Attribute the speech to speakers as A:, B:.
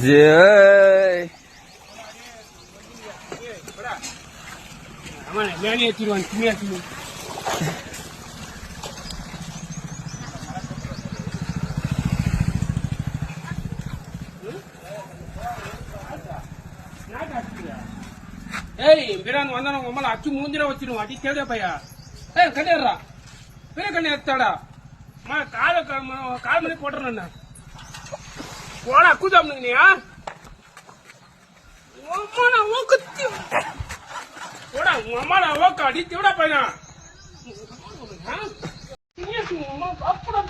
A: ஜெய்
B: மேலே ஏற்றிடுவான் சின்ன ஏய் பிரான் வந்தான உம்மல அச்சு மூஞ்சில வச்சிடுவோம் அடி தேவையா பையா ஏய் கண்ணேறா பெரிய கண்ணு எடுத்தாடா கால் மணி போட்டுறேன் போடா கூதாம் நீயா உம்மான ஓக்கத்தி போடா உம்மான ஓக்க அடி தேவடா பையனா அப்படா